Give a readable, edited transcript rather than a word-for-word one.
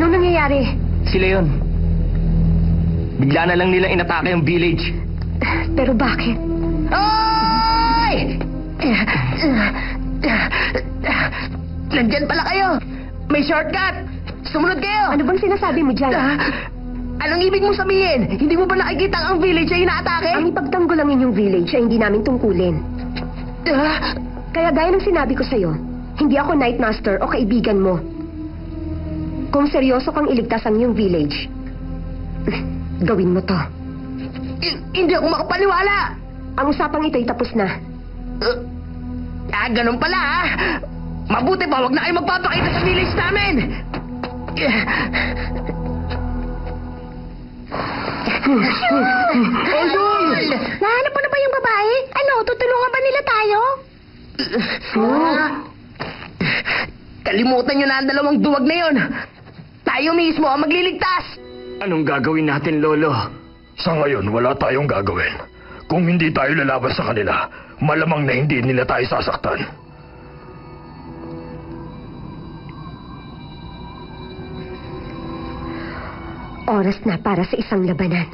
Anong nangyayari? Sila yun. Bigla na lang nilang inatake yung village. Pero bakit? Hoy! Nandyan pala kayo! May shortcut! Sumunod kayo! Ano bang sinasabi mo dyan? Anong ibig mong sabihin? Hindi mo ba nakikita ang village ay inaatake? Ang ipagtanggol ang inyong village ay hindi namin tungkulin. Kaya gaya ng sinabi ko sa'yo, hindi ako Night Master o kaibigan mo. Kung seryoso kang iligtas ang iyong village, gawin mo to. Hindi ako makapaniwala! Ang usapang ito'y tapos na. Ganun pala ha? Mabuti pa, wag na kayo magpapakita sa village namin! Idol! Nahanap mo na ba yung babae? Ano, tutulungan ba nila tayo? Kalimutan nyo na ang dalawang duwag na yon. Tayo mismo ang magliligtas! Anong gagawin natin, Lolo? Sa ngayon, wala tayong gagawin. Kung hindi tayo lalaban sa kanila, malamang na hindi nila tayo sasaktan. Oras na para sa isang labanan.